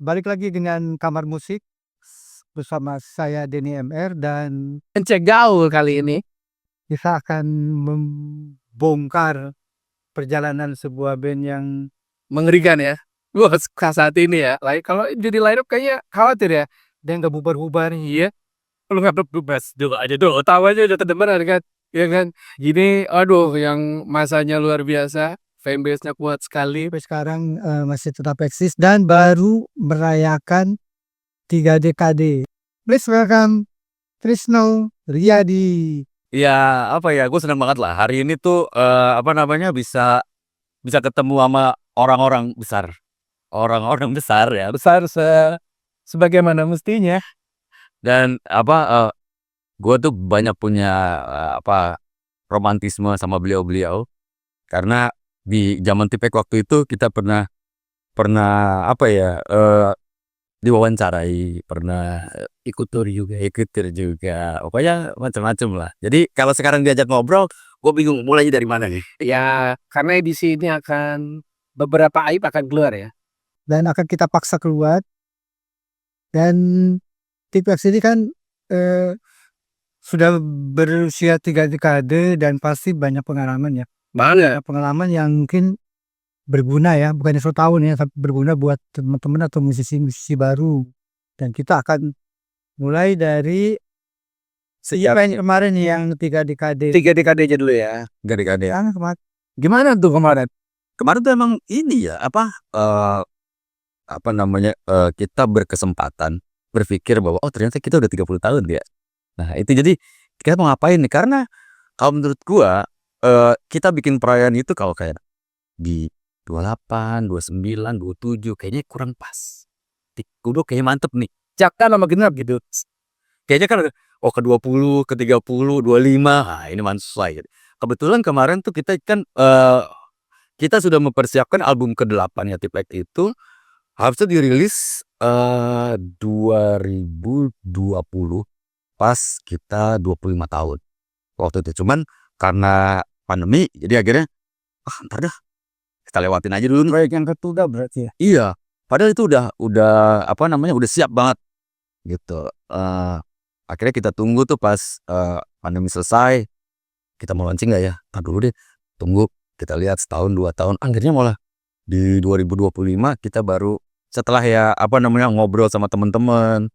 balik lagi dengan Kamar Musik bersama saya Denny MR dan Ngecek gaul kali ini. kita akan membongkar perjalanan sebuah band yang Mengerikan ya. Wah, saat ini ya. Kalau jadi line up kayaknya khawatir ya. dia nggak bubar-bubar nih. Iya. Lu nggak bebas dulu aja dulu. Tahu aja udah kedengeran kan. Ya kan. Gini, aduh, yang masanya luar biasa. Fanbase-nya kuat sekali. Sampai sekarang masih tetap eksis dan baru merayakan 3 dekade. Please welcome Trisno Riyadi. Ya apa ya, gue senang banget lah hari ini tuh bisa bisa ketemu sama orang-orang besar, orang-orang besar ya, Besar sebagaimana mestinya. dan gue tuh banyak punya romantisme sama beliau-beliau karena di zaman Tipek waktu itu kita pernah pernah diwawancarai, pernah ikut tur juga, pokoknya macam-macam lah. Jadi kalau sekarang diajak ngobrol, gue bingung mulainya dari mana nih. Ya, karena edisi ini akan beberapa aib akan keluar ya. Dan akan kita paksa keluar. Dan Tipex ini kan sudah berusia 3 dekade dan pasti banyak pengalaman ya. Banget. Pengalaman yang mungkin berguna ya, bukannya 1 tahun ya, tapi berguna buat teman-teman atau musisi-musisi baru. Dan kita akan mulai dari yang kemarin nih, yang 3 dekade. 3 dekade aja dulu ya. Gade-gade ya. Gimana tuh kemarin? Kemarin tuh emang ini ya kita berkesempatan berpikir bahwa ternyata kita udah 30 tahun ya. Nah itu jadi kita mau ngapain nih, karena kalau menurut gua kita bikin perayaan itu kalau kayak di 28, 29, 27 kayaknya kurang pas. Kudu kayaknya mantep nih. Cakkan sama genap gitu. Kayaknya kan ke 20, ke 30, 25, nah ini sesuai. Kebetulan kemarin tuh kita kan kita sudah mempersiapkan album ke-8 ya Tipek itu harusnya dirilis 2020 pas kita 25 tahun waktu itu. Cuman karena pandemi jadi akhirnya ntar dah kita lewatin aja dulu nih. Proyek yang ketiga berarti ya. Iya, padahal itu udah udah siap banget gitu. Akhirnya kita tunggu tuh pas pandemi selesai, kita mau launching nggak ya? Ntar dulu deh, tunggu kita lihat setahun 2 tahun. Akhirnya malah di 2025 kita baru setelah ngobrol sama teman-teman,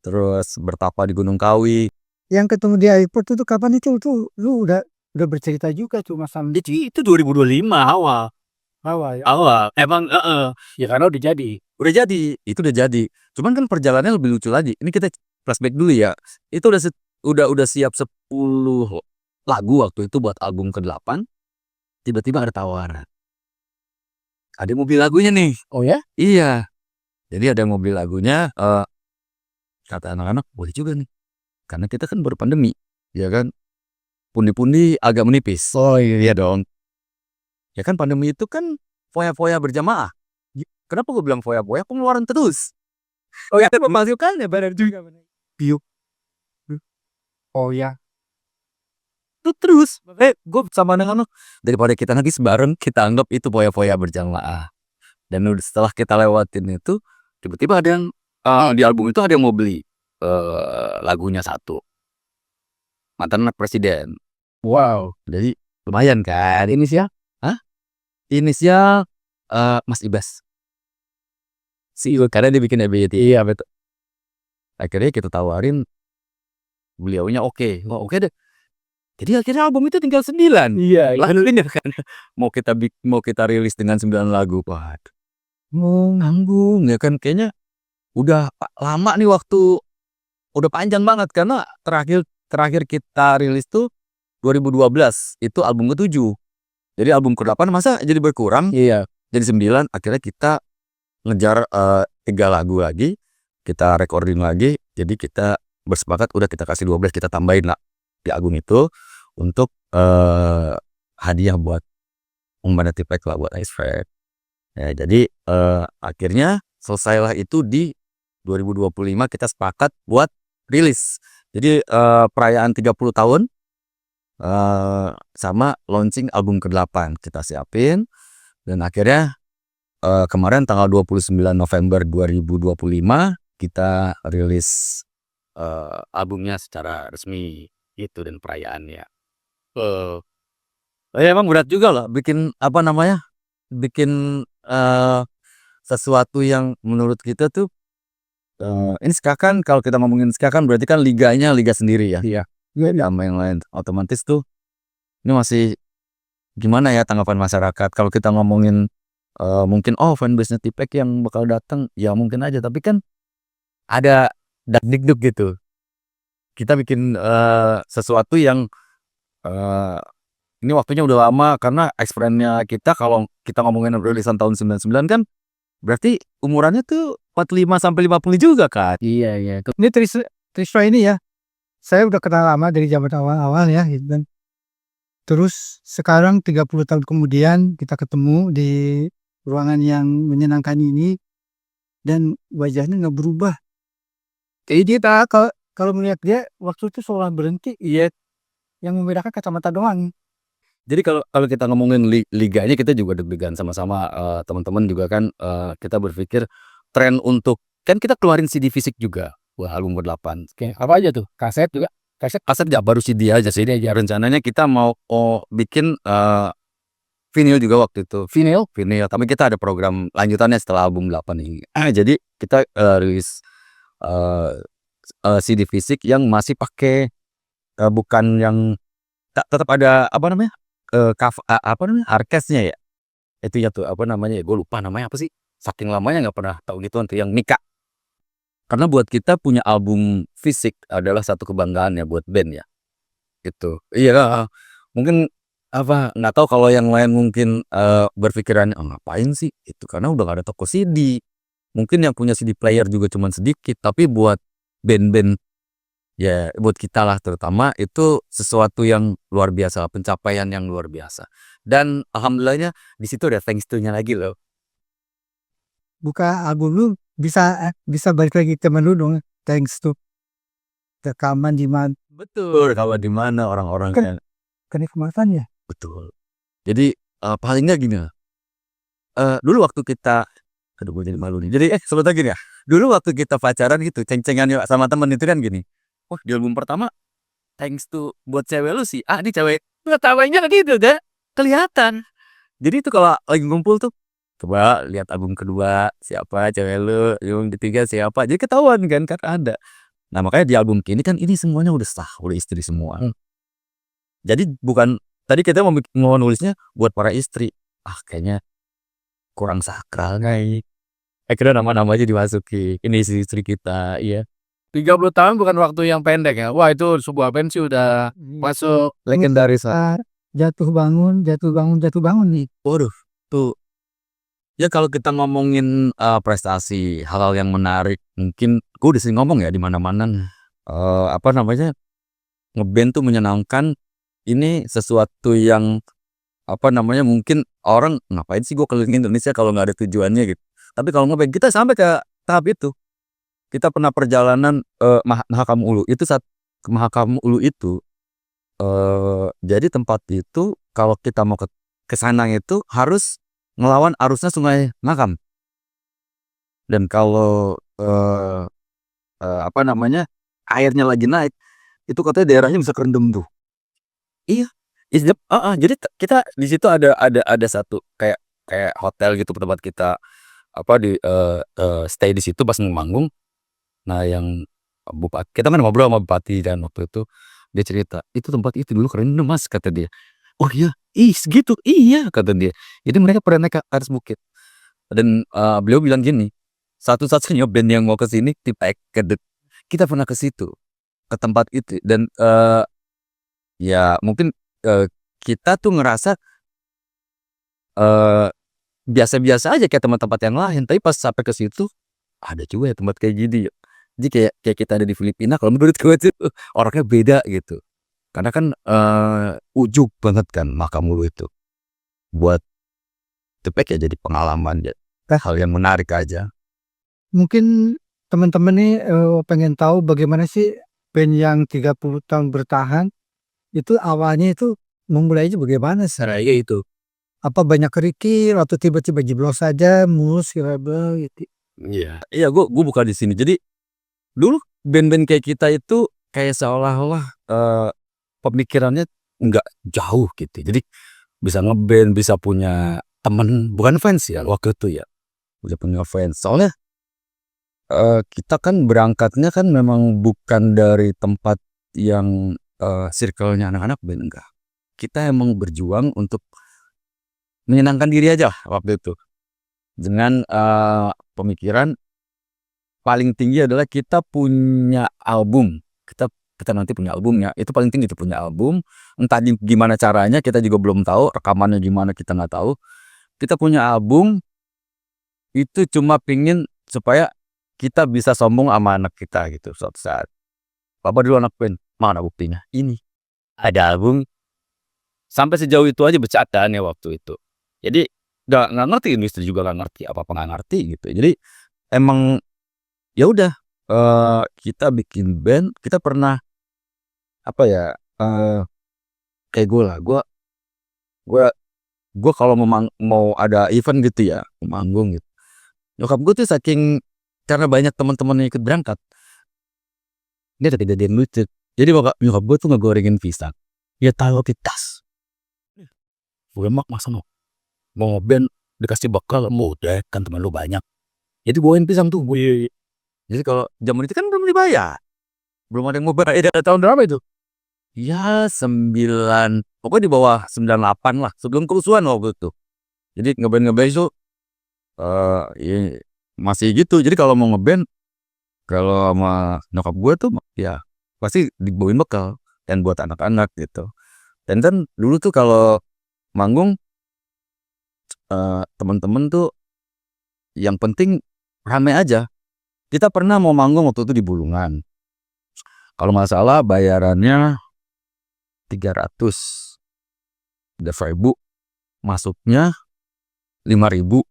terus bertapa di Gunung Kawi. Yang ketemu di airport itu kapan itu? Tuh lu udah bercerita juga tuh Mas Sam. Jadi itu 2025 awal. Awal ya. Awal. Emang Ya karena udah jadi. udah jadi, itu udah jadi. Cuman kan perjalanannya lebih lucu lagi. Ini kita flashback dulu ya. Itu udah siap 10 lagu waktu itu buat album ke-8. Tiba-tiba ada tawaran. Ada mobil lagunya nih. Oh ya? Iya. Jadi ada mobil lagunya, kata anak-anak boleh juga nih. Karena kita kan baru pandemi, ya kan. Pundi-pundi agak menipis. Oh iya. Iya dong. Ya kan pandemi itu kan foya-foya berjamaah. Kenapa gue bilang foya-foya? Pengeluaran terus. Oh ya, pemasukannya benar juga. Piuk. Oh ya. Itu terus. Gue sama anak-anak daripada kita nangis bareng, kita anggap itu foya-foya berjamaah. Dan setelah kita lewatin itu, tiba-tiba ada yang di album itu ada yang mau beli lagunya satu. Mantan Anak Presiden. Wow. Jadi lumayan kan. Inisial? Inisial Mas Ibas. Karena dia bikin EBYT. Iya betul. Akhirnya kita tawarin, beliaunya oke deh. Jadi akhirnya album itu tinggal 9. Iya. Lagunya kan mau kita rilis dengan 9 lagu. Waduh. Mau nanggung ya kan, kayaknya udah lama nih waktu, udah panjang banget karena terakhir kita rilis tuh 2012, itu album ke-7. Jadi album ke-8 masa jadi berkurang? Iya. Jadi 9, akhirnya kita ngejar 3 lagu lagi, kita recording lagi. Jadi kita bersepakat udah kita kasih 12, kita tambahin lah di album itu untuk hadiah buat Umbanda Tipek lah, buat Ice Fair. Ya, jadi akhirnya selesailah itu di 2025 kita sepakat buat rilis. Jadi perayaan 30 tahun sama launching album ke-8 kita siapin, dan akhirnya kemarin tanggal 29 November 2025 kita rilis albumnya secara resmi itu dan perayaannya. Ya emang berat juga loh bikin apa namanya, bikin sesuatu yang menurut kita tuh ini ska kan kalau kita ngomongin ska kan berarti kan liganya liga sendiri ya. Iya. Sama yang lain otomatis tuh ini masih gimana ya tanggapan masyarakat kalau kita ngomongin mungkin fanbase-nya Tipek yang bakal datang ya mungkin aja tapi kan ada dakdikduk gitu. Kita bikin sesuatu yang ini waktunya udah lama karena experience-nya kita kalau kita ngomongin rilisan tahun 99 kan berarti umurannya tuh 45 sampai 50 juga kan. Iya. Ini Triswa ini ya, saya udah kenal lama dari zaman awal-awal ya gitu kan. Terus sekarang 30 tahun kemudian kita ketemu di ruangan yang menyenangkan ini dan wajahnya nggak berubah. Jadi dia kalau melihat dia waktu itu seolah berhenti, iya. Yang membedakan kacamata doang. Jadi kalau kita ngomongin liganya kita juga deg-degan sama-sama teman-teman juga kan kita berpikir tren untuk kan kita keluarin CD fisik juga. Wah, album ke-8. Oke, apa aja tuh? Kaset juga? Kaset ya baru CD aja sih ya. Rencananya kita mau bikin vinyl juga waktu itu. Vinyl? Vinyl, tapi kita ada program lanjutannya setelah album 8 ini. Jadi kita rilis CD fisik yang masih pakai bukan yang tetap ada apa namanya? Apa namanya? Hardcase-nya ya. Itu ya tuh apa namanya? Gue lupa namanya apa sih. Saking lamanya nggak pernah tahu gitu nanti yang Mika. Karena buat kita punya album fisik adalah satu kebanggaan ya buat band ya. Gitu. Iya, mungkin apa nggak tahu kalau yang lain mungkin berpikiran ngapain sih itu karena udah gak ada toko CD. Mungkin yang punya CD player juga cuman sedikit, tapi buat band-band ya buat kita lah terutama itu sesuatu yang luar biasa, pencapaian yang luar biasa. Dan alhamdulillahnya di situ ada thanks to-nya lagi loh. Buka album lu bisa balik lagi ke menu dong, thanks to rekaman di mana? Betul, kalau di mana orang-orangnya. Kenikmatan ya. Betul. Jadi paling nggak gini lah. Dulu waktu kita aduh gue jadi malu nih. Jadi sebut gini ya. Dulu waktu kita pacaran gitu, ceng-cengan sama temen itu kan gini. Wah, di album pertama thanks to buat cewek lu sih. Ini cewek. Ketawanya gitu deh. Kelihatan. Jadi itu kalau lagi ngumpul tuh coba lihat album kedua siapa cewek lu, album ketiga siapa. Jadi ketahuan kan ada. Nah, makanya di album ini kan ini semuanya udah sah, udah istri semua. Jadi bukan tadi kita mau nulisnya buat para istri. Kayaknya kurang sakral nih. Akhirnya nama-nama aja dimasuki. Ini istri kita, iya. 30 tahun bukan waktu yang pendek ya. Wah, itu sebuah band sih udah masuk Legendaris. Jatuh bangun nih. Waduh, tuh. Ya kalau kita ngomongin prestasi, hal-hal yang menarik, mungkin gue udah sering ngomong ya di mana-mana. Apa namanya? Ngeband tuh menyenangkan. Ini sesuatu yang apa namanya mungkin orang ngapain sih gue keliling Indonesia kalau nggak ada tujuannya gitu. Tapi kalau ngeband kita sampai ke tahap itu. Kita pernah perjalanan Mahakam Ulu. Itu saat ke Mahakam Ulu itu jadi tempat itu kalau kita mau ke sana itu harus ngelawan arusnya Sungai Mahakam. Dan kalau apa namanya airnya lagi naik itu katanya daerahnya bisa kerendam tuh. Iya. Jadi kita di situ ada satu kayak hotel gitu tempat kita apa di stay di situ pas manggung. Nah, yang bupati kita kan ngobrol sama bupati dan waktu itu dia cerita, "Itu tempat itu dulu kerendam, Mas," kata dia. "Oh iya? Segitu?" "Iya," kata dia. Jadi mereka pernah naik ke atas bukit. Dan beliau bilang gini, "Satu-satunya band yang mau ke sini Tipek kita pernah ke situ, ke tempat itu dan ya mungkin kita tuh ngerasa biasa-biasa aja kayak tempat-tempat yang lain, tapi pas sampai ke situ ada juga ya tempat kayak gini ya. Jadi kayak kita ada di Filipina kalau menurut gue tuh orangnya beda gitu. Karena kan ujug banget kan Mahakam Ulu itu. Buat Tipek ya jadi pengalaman ya. Hal yang menarik aja. Mungkin teman-teman nih pengen tahu bagaimana sih band yang 30 tahun bertahan itu awalnya itu memulainya bagaimana sih? Caranya itu. Apa banyak kerikil atau tiba-tiba jeblos saja mulus gitu? Iya. Iya, gue buka di sini. Jadi dulu band-band kayak kita itu kayak seolah-olah pemikirannya nggak jauh gitu. Jadi bisa ngeband, bisa punya temen, bukan fans ya waktu itu ya. Udah punya fans. Soalnya kita kan berangkatnya kan memang bukan dari tempat yang circle-nya anak-anak band, enggak. Kita emang berjuang untuk menyenangkan diri aja waktu itu. Dengan pemikiran paling tinggi adalah kita punya album. Kita nanti punya albumnya. Itu paling tinggi, itu punya album. Entah gimana caranya kita juga belum tahu, rekamannya gimana kita nggak tahu. Kita punya album itu cuma pingin supaya kita bisa sombong sama anak kita gitu suatu saat. Papa dulu anak band, mana buktinya? Ini ada album. Sampai sejauh itu aja bercandaannya waktu itu. Jadi nggak ngerti, industri juga nggak ngerti, apa-apa nggak ngerti gitu. Jadi emang ya udah, kita bikin band. Kita pernah apa ya, kayak gue kalau mau ada event gitu ya, mau manggung gitu, nyokap gue tuh saking karena banyak teman-teman yang ikut berangkat, dia ada kejadian lucu. Jadi nyokap gue tuh ngegorengin pisang, dia taruh di tas. Gue masa mau ngeband dikasih bekal, udah kan teman lu banyak, jadi bawain pisang tuh gue. Jadi kalau zaman itu kan belum dibayar, belum ada yang mau bayar. Tahun berapa itu? Ya 9, pokoknya di bawah 98 lah, sebelum kerusuhan waktu itu. Jadi ngeband itu ya masih gitu. Jadi kalau mau ngeband, kalau sama nyokap gue tuh ya pasti dibawain bekal dan buat anak-anak gitu. Dan kan dulu tuh kalau manggung teman-teman tuh yang penting rame aja. Kita pernah mau manggung waktu itu di Bulungan. Kalau nggak salah bayarannya 300, 3.000, masuknya 5.000.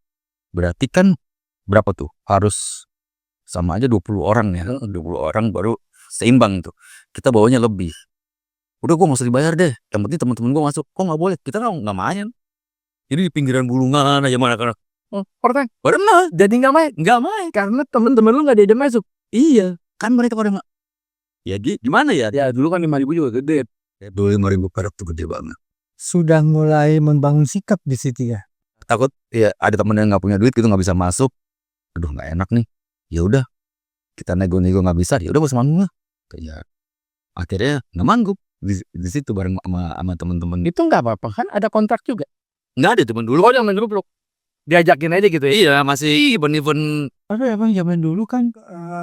Berarti kan berapa tuh? Harus sama aja 20 orang ya. 20 orang baru seimbang tuh. Kita bawanya lebih. Udah gue nggak usah dibayar deh. Yang penting teman-teman gue masuk. Kok nggak boleh? Kita nggak main. Jadi di pinggiran Bulungan aja mana kan. Pernah. Jadi nggak main karena teman-teman lu nggak diajak masuk. Iya. Kan mereka pada nggak. Ya gimana ya? Ya dulu kan 5.000 juga gede. Dulu 5.000 perak tuh gede banget. Sudah mulai membangun sikap di situ ya. Takut ya ada temen yang nggak punya duit gitu, nggak bisa masuk. Aduh nggak enak nih. Ya udah kita nego-nego nggak bisa. Ya udah gue manggung lah. Ya akhirnya nggak manggung di situ bareng sama temen-temen. Itu nggak apa-apa kan, ada kontrak juga. Nggak ada temen dulu. Oh, yang grup diajakin aja gitu ya. Iya masih event-event. Aduh emang zaman dulu kan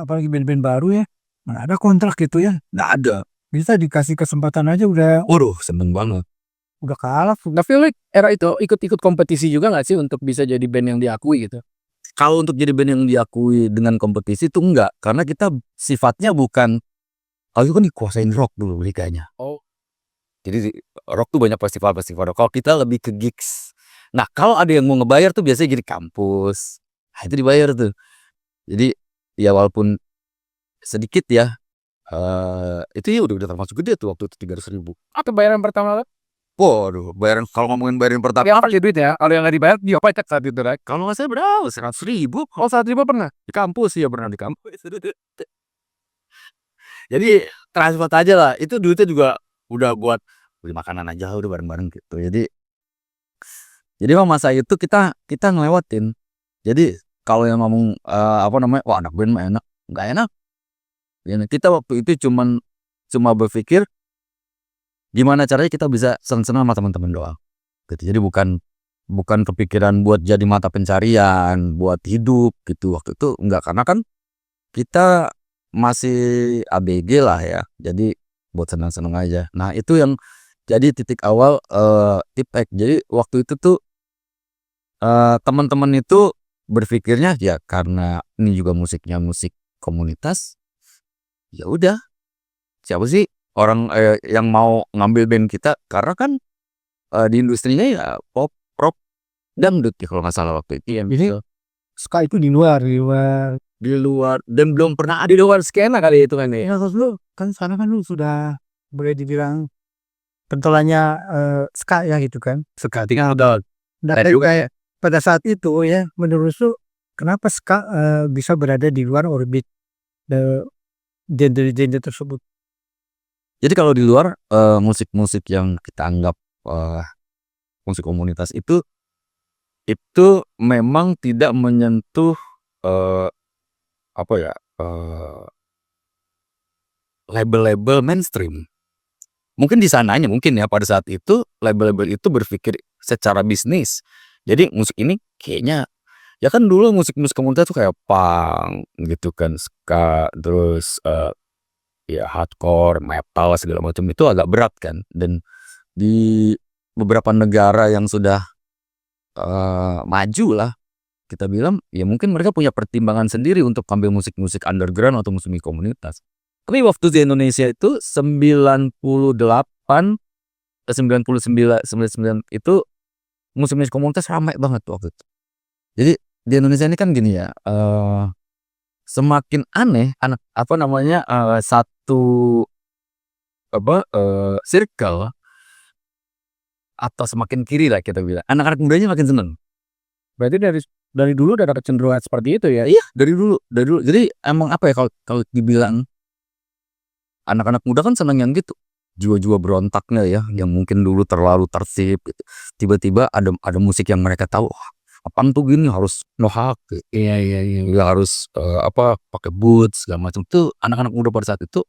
apalagi band-band baru ya, mana ada kontrak gitu ya. Nggak ada. Bisa dikasih kesempatan aja udah Seneng banget. kalah. Tapi lu era itu ikut kompetisi juga nggak sih untuk bisa jadi band yang diakui gitu? Kalau untuk jadi band yang diakui dengan kompetisi itu enggak, karena kita sifatnya bukan. Kalau itu kan dikuasain rock dulu kayaknya. Oh. Jadi rock tuh banyak festival-festival rock. Kalau kita lebih ke gigs. Nah kalau ada yang mau ngebayar tuh biasanya jadi kampus. Nah itu dibayar tuh. Jadi ya walaupun sedikit ya, itu ya udah termasuk gede tuh waktu itu 300.000. Apa bayaran pertama lo? Waduh, bayaran kalau ngomongin bayaran pertama. Yang pakai duit ya. Kalau yang nggak dibayar dia pajak saat itu kan. Kalau nggak salah berapa? 100.000. Oh, 100.000 pernah? Di kampus ya pernah di kampus. Jadi transport aja lah. Itu duitnya juga udah buat beli makanan aja udah bareng-bareng gitu. Jadi memang masa itu kita ngelewatin. Jadi kalau yang ngomong apa namanya, wah anak band mah enak, nggak enak. Ya, kita waktu itu cuma berpikir gimana caranya kita bisa senang-senang sama teman-teman doang. Gitu. Jadi bukan kepikiran buat jadi mata pencarian, buat hidup gitu. Waktu itu enggak, karena kan kita masih ABG lah ya. Jadi buat senang-senang aja. Nah, itu yang jadi titik awal Ipek. Jadi waktu itu tuh teman-teman itu berpikirnya ya karena ini juga musiknya musik komunitas. Ya udah. Siapa sih orang yang mau ngambil band kita, karena kan di industrinya ya pop, rock, dangdut ya kalau nggak salah waktu itu. Jadi ska itu di luar Dan belum pernah ada di luar skena kali itu kan ya. ya. Terus lu kan sana kan lu sudah boleh dibilang pentolannya ska ya gitu kan. Sekarang ada Nah, kayak pada saat itu ya, menurut lu kenapa ska bisa berada di luar orbit genre tersebut? Jadi kalau di luar musik-musik yang kita anggap musik komunitas itu memang tidak menyentuh apa ya label-label mainstream. Mungkin di sananya mungkin ya pada saat itu label-label itu berpikir secara bisnis. Jadi musik ini kayaknya ya kan dulu musik-musik komunitas tuh kayak punk gitu kan, ska, terus ya hardcore, metal segala macam itu agak berat kan. Dan di beberapa negara yang sudah maju lah kita bilang ya mungkin mereka punya pertimbangan sendiri untuk ambil musik-musik underground atau musik komunitas. Tapi waktu di Indonesia itu 98 ke 99 itu musik-musik komunitas ramai banget waktu itu. Jadi di Indonesia ini kan gini ya, semakin aneh satu circle atau semakin kiri lah kita bilang. Anak-anak mudanya makin seneng. Berarti dari dulu udah ada kecenderungan seperti itu ya? Iya, dari dulu. Jadi emang apa ya kalau dibilang anak-anak muda kan seneng yang gitu. Jiwa-jiwa berontaknya ya, yang mungkin dulu terlalu tertib gitu. Tiba-tiba ada musik yang mereka tahu, apaan tuh gini harus nohak gitu. Iya. Ya harus pakai boots segala macam. Tuh anak-anak muda pada saat itu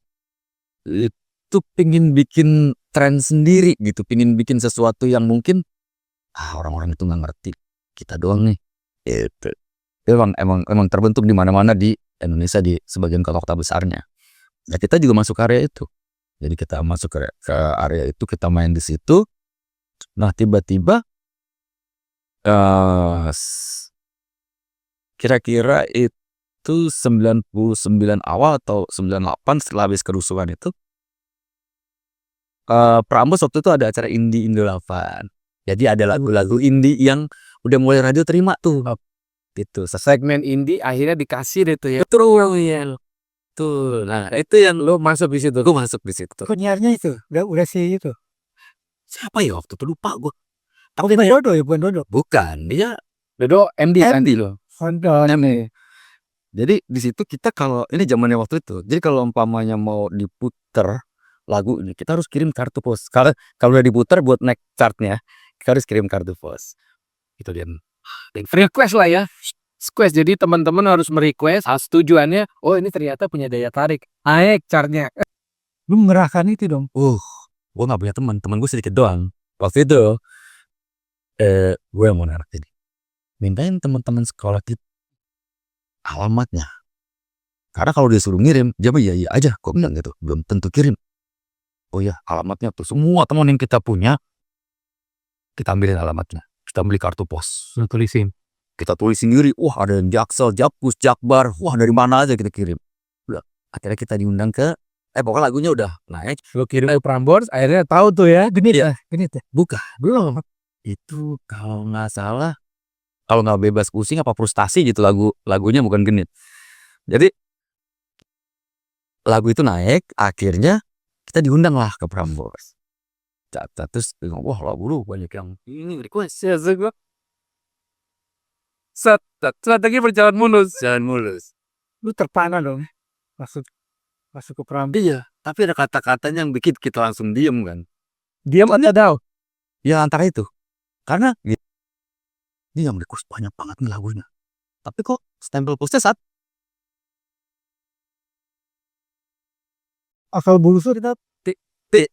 pingin bikin tren sendiri gitu, pingin bikin sesuatu yang mungkin orang-orang itu nggak ngerti, kita doang nih. Itu emang terbentuk di mana-mana di Indonesia di sebagian kota besarnya. Ya kita juga masuk area itu. Jadi kita masuk ke area itu, kita main di situ. Nah tiba-tiba kira-kira itu 99 awal atau 98 setelah habis kerusuhan itu, Prambors waktu itu ada acara Indie Indo 8. Jadi ada lagu-lagu indie yang udah mulai radio terima tuh. Gitu. Segmen indie akhirnya dikasih deh tuh ya. Betul ya. Tuh, nah itu yang Lo masuk di situ. gue masuk di situ. Penyiarnya itu udah sih itu. Siapa ya waktu itu lupa gue. Tahu bukan Dodo ya, bukan Dodo. Bukan, dia Dodo MD kan? MD loh. Honda. Jadi di situ kita kalau ini zamannya waktu itu. Jadi kalau umpamanya mau diputer lagu ini, kita harus kirim kartu pos. Kalau udah diputer buat naik chartnya, kita harus kirim kartu pos. Itu dia. Request lah ya. Request, jadi teman-teman harus merequest tujuannya. Oh ini ternyata punya daya tarik, naik chartnya. Lu mengerahkan itu dong. Gue nggak punya teman gue sedikit doang. Waktu itu, gue yang mau narik ini. Mintain teman-teman sekolah kita alamatnya. Karena kalau dia suruh ngirim, dia mah iya aja. Gue bilang gitu, belum tentu kirim. Oh ya, alamatnya tuh semua teman yang kita punya, kita ambilin alamatnya. Kita beli kartu pos. Tulisin. Kita tulis sendiri. Wah ada yang Jaksel, Jakpus, Jakbar. Wah dari mana aja kita kirim. Udah. Akhirnya kita diundang ke pokoknya lagunya udah naik. Lo kirim ke Prambors, akhirnya tahu tuh ya. Genit Iya. Genit ya. Bukan. Belum. Itu kalau nggak salah, kalau nggak bebas pusing apa frustasi gitu lagunya bukan genit. Jadi lagu itu naik, akhirnya kita diundang lah ke Prambors. Terus wah lagu lu banyak yang ini request ya gue. Strategi berjalan mulus. Lu terpana dong. Masuk ke Prambors. Iya, tapi ada kata-katanya yang bikin kita langsung diem kan. Diam aja tahu. Ya antara itu. Karena ini yang request banyak banget nih lagunya. Tapi kok stempel postnya saat Asal bulusur kita.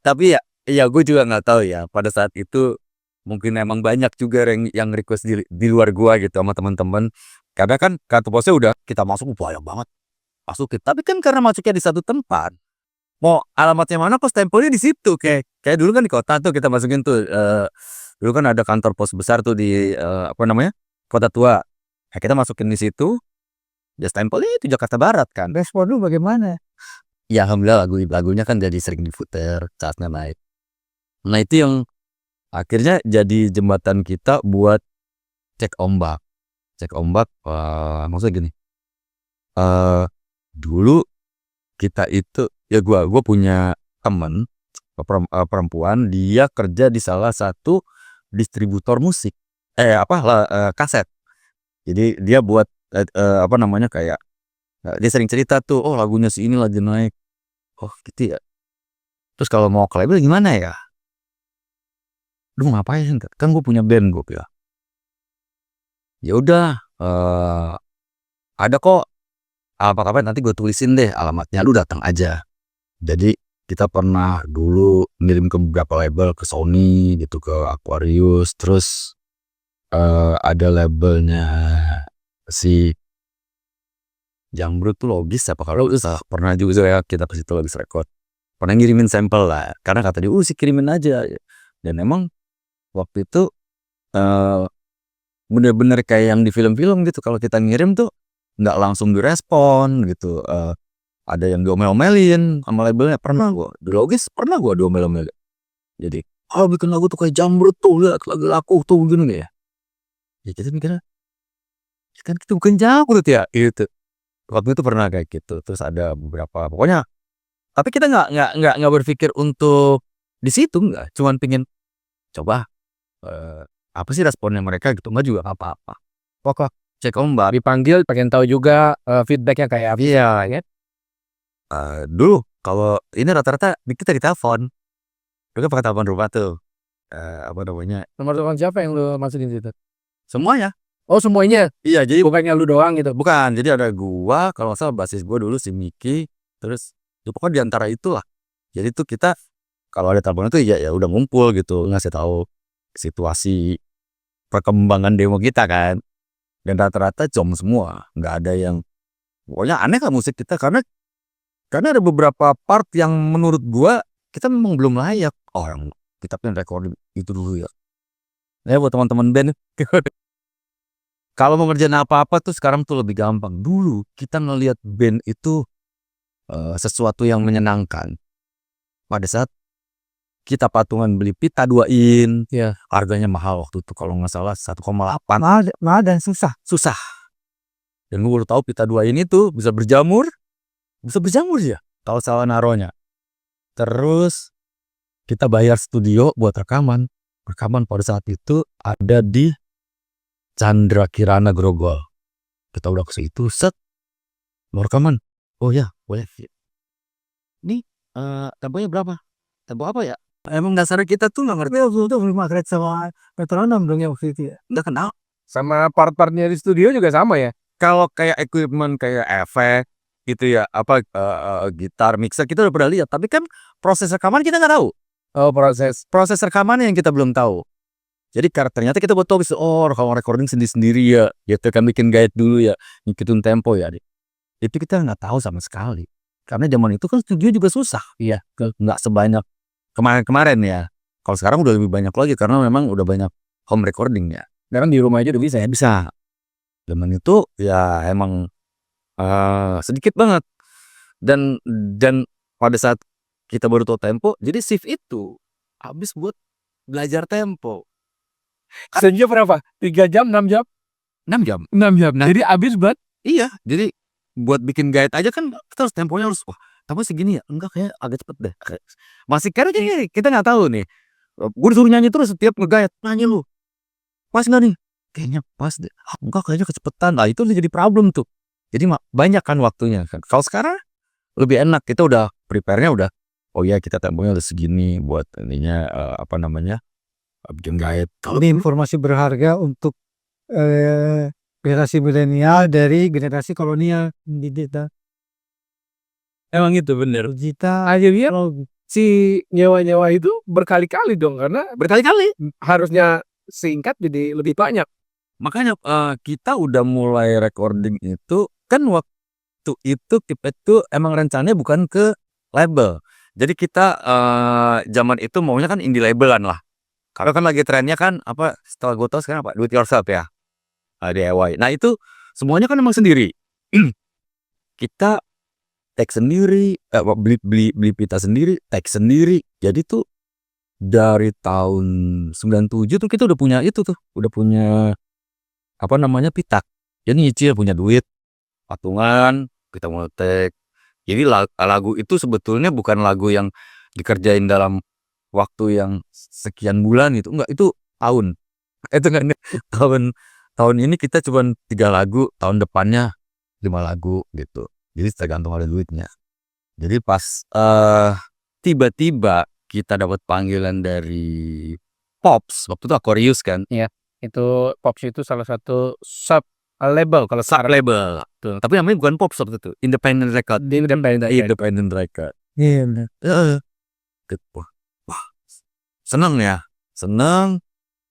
tapi ya gue juga nggak tahu ya pada saat itu mungkin emang banyak juga yang request di luar gua gitu sama teman-teman. Karena kan kartu posnya udah kita masuk banyak banget. Masukin. Tapi kan karena masuknya di satu tempat. Mau alamatnya mana kok stempelnya di situ kayak dulu kan di kota tuh kita masukin tuh dulu kan ada kantor pos besar tuh di Kota Tua. Nah, kita masukin di situ. Ya stempelnya itu Jakarta Barat kan. Respon lu bagaimana? Ya alhamdulillah lagunya kan jadi sering diputer saatnya naik. Nah itu yang akhirnya jadi jembatan kita buat cek ombak. Maksudnya gini. Dulu kita itu ya gue punya temen perempuan, dia kerja di salah satu distributor musik kaset. Jadi dia buat apa namanya kayak dia sering cerita tuh, oh lagunya si ini lagi naik. Oh gitu ya. Terus kalau mau ke label gimana ya? Lu ngapain? Kan gue punya band gue bilang. Ya udah, ada kok apa-apa nanti gue tulisin deh alamatnya, lu datang aja. Jadi kita pernah dulu ngirim ke beberapa label, ke Sony gitu, ke Aquarius, terus ada labelnya si Jambrut tuh Logis apa kalau pernah juga ya kita ke situ Logis Record. Pernah ngirimin sampel lah, karena kata dia, sih kirimin aja. Dan emang waktu itu bener-bener kayak yang di film-film gitu, kalau kita ngirim tuh nggak langsung direspon gitu. Ada yang diomel-omelin sama labelnya, pernah gua di Logis, pernah gua diomel-omelin. Jadi bikin lagu tuh kayak Jambrut tuh, lihat lagu laku tuh gini ya. Ya kita mikirnya kan itu bukan Jambrut ya gitu. Waktu itu pernah kayak gitu. Terus ada beberapa pokoknya, tapi kita nggak berpikir untuk di situ, nggak, cuman pingin coba apa sih responnya mereka gitu, nggak juga apa-apa. Pokok cek ombak. Dipanggil pengen tahu juga feedbacknya kayak apa. Iya ya. Dulu kalau ini rata-rata kita ditelepon. Dulu kan pakai telepon rumah tuh. Apa namanya? Nomor telepon siapa yang lu masukin situ? Semuanya. Oh semuanya. Iya, jadi Bukannya lu doang gitu. bukan. Jadi ada gua, kalau nggak salah basis gua dulu si Miki, terus ya pokoknya diantara itulah. Jadi tuh kita kalau ada telepon itu ya udah ngumpul gitu, ngasih tahu situasi perkembangan demo kita kan. Dan rata-rata jom semua, nggak ada yang pokoknya aneh lah musik kita, karena ada beberapa part yang menurut gua kita memang belum layak. Oh, yang kita pengen recording itu dulu ya. Nah, buat teman-teman band kalau mau ngerjain apa-apa tuh sekarang tuh lebih gampang. Dulu kita ngelihat band itu sesuatu yang menyenangkan. Pada saat kita patungan beli pita 2 in, Iya. harganya mahal waktu itu kalau nggak salah 1,8. Mahal dan susah. Susah. Dan gue baru tahu pita 2 in itu bisa berjamur ya kalau salah naronya. Terus kita bayar studio buat rekaman pada saat itu ada di Chandra Kirana Grogol. Kita udah ke situ, set mau rekaman. Oh ya boleh. Ini temponya berapa? Tempo apa ya? Emang dasarnya kita tuh nggak ngerti. Tapi waktu itu belum upgrade sama metronom dong ya waktu itu ya. Nggak kenal. Sama part-partnya di studio juga sama ya. Kalau kayak equipment kayak efek gitu ya, apa gitar, mixer kita udah pernah lihat. Tapi kan proses rekaman kita nggak tahu. Oh proses rekaman yang kita belum tahu. Jadi ternyata kita buat tahu, kalau recording sendiri-sendiri ya, gitu kan, bikin guide dulu ya, ngikutin tempo ya. Itu kita nggak tahu sama sekali. Karena zaman itu kan studio juga susah. Iya, nggak sebanyak kemarin-kemarin ya. Kalau sekarang udah lebih banyak lagi karena memang udah banyak home recording ya. Sekarang di rumah aja udah bisa ya. Bisa. Zaman itu ya emang sedikit banget. Dan pada saat kita baru tahu tempo, jadi shift itu habis buat belajar tempo. Sejam berapa? 3 jam, 6 jam? 6 jam. 6 jam. Nah, jadi habis buat Iya, jadi buat bikin guide aja kan kita harus temponya harus tempo segini ya. Enggak, kayak agak cepet deh. Masih karena kita nggak tahu nih. Gue disuruh nyanyi terus setiap nge-guide, nyanyi lu. Pas nggak nih? Kayaknya pas deh. Enggak, kayaknya kecepatan. Nah, itu udah jadi problem tuh. Jadi banyak kan waktunya kan. Kalau sekarang lebih enak, kita udah prepare-nya udah. Oh iya, kita temponya udah segini buat ininya apa namanya? Bikin guide. Ini informasi berharga untuk generasi milenial dari generasi kolonial di data. Emang itu bener. Kita akhirnya si nyewa-nyewa itu berkali-kali dong, karena Berkali-kali. harusnya singkat jadi lebih banyak. Makanya kita udah mulai recording itu kan waktu itu kita itu emang rencananya bukan ke label. Jadi kita zaman itu maunya kan indie labelan lah. Karena kan lagi trennya kan apa, setelah gue tahu sekarang apa, do it yourself ya, DIY. Nah itu semuanya kan emang sendiri. Kita tag sendiri, beli pita sendiri, tag sendiri. Jadi tuh dari tahun 97 tuh kita udah punya itu tuh, udah punya apa namanya pita. Jadi nyicil, punya duit, patungan, kita mau tag. Jadi lagu itu sebetulnya bukan lagu yang dikerjain dalam waktu yang sekian bulan gitu, enggak, itu tahun. Itu kan tahun ini kita cuma 3 lagu, tahun depannya 5 lagu gitu. Jadi tergantung ada duitnya. Jadi pas tiba-tiba kita dapat panggilan dari Pops, waktu itu Aquarius kan, Itu Pops itu salah satu sub label kalau sub label. Betul. Tapi namanya bukan Pops waktu itu, Independent Record. Independent Record. Iya benar. Heeh. Wah, seneng ya, seneng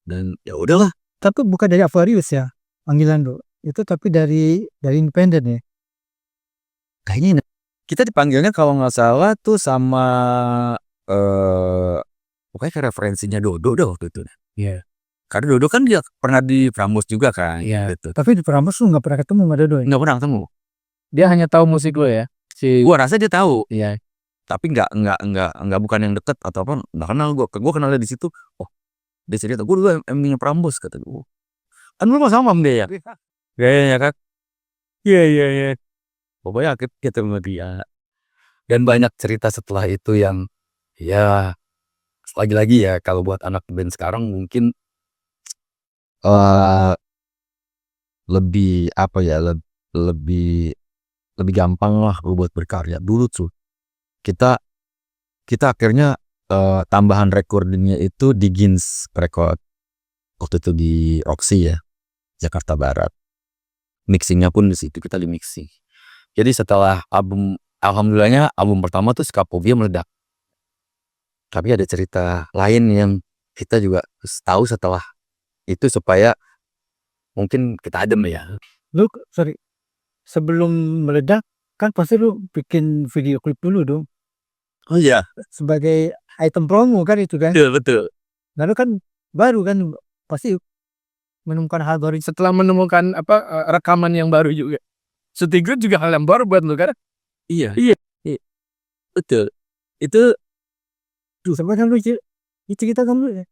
dan ya udahlah. Tapi bukan dari Aquarius ya panggilan lo. Itu tapi dari independen ya. Kayaknya kita dipanggilnya kalau nggak salah tuh sama pokoknya kayak referensinya Dodo dah waktu itu. Iya. Karena Dodo kan dia pernah di Prambors juga kan. Iya. Gitu. Tapi di Prambors lu nggak pernah ketemu sama Dodo ya? Nggak pernah ketemu. Dia hanya tahu musik gue ya. Gua rasa dia tahu. Iya. Tapi nggak bukan yang deket atau apa. Nggak kenal gue. Gue kenalnya di situ. Oh, dia cerita gue dulu emangnya Prambors kata gue. Kan lu sama dia ya. Kayaknya kan. Iya. Pokoknya akhirnya ketemu dia. Dan banyak cerita setelah itu yang ya lagi-lagi ya kalau buat anak band sekarang mungkin lebih apa ya lebih gampang lah buat berkarya. Dulu tuh kita akhirnya tambahan recordingnya itu di Gins Record waktu itu di Roxy ya, Jakarta Barat. Mixingnya pun di situ kita di mixing. Jadi setelah alhamdulillahnya album pertama tuh Skapobia meledak. Tapi ada cerita lain yang kita juga tahu setelah itu supaya mungkin kita adem ya. Lu sebelum meledak kan pasti lu bikin video klip dulu dong Oh iya, sebagai item promo kan itu kan. betul. Lalu kan baru kan pasti menemukan hal baru. Setelah menemukan rekaman yang baru juga. Syuting Group juga hal yang baru buat lu kan? Iya. Betul. Itu Sebenarnya lu cerita kan lu ya.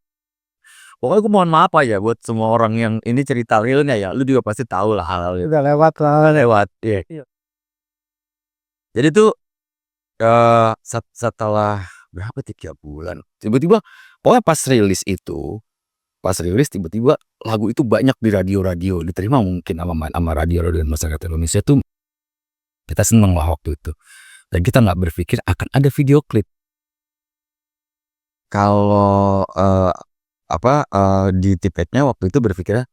pokoknya gue mohon maaf ya buat semua orang yang ini cerita realnya ya. Lu juga pasti tahu lah hal-hal itu. Udah lewat lah. Lewat. Iya. Jadi tuh setelah berapa 3 bulan tiba-tiba pokoknya pas rilis tiba-tiba lagu itu banyak di radio diterima mungkin sama radio masyarakat Indonesia tuh kita seneng lah waktu itu dan kita nggak berpikir akan ada video klip. Kalau di tipetnya waktu itu berpikirnya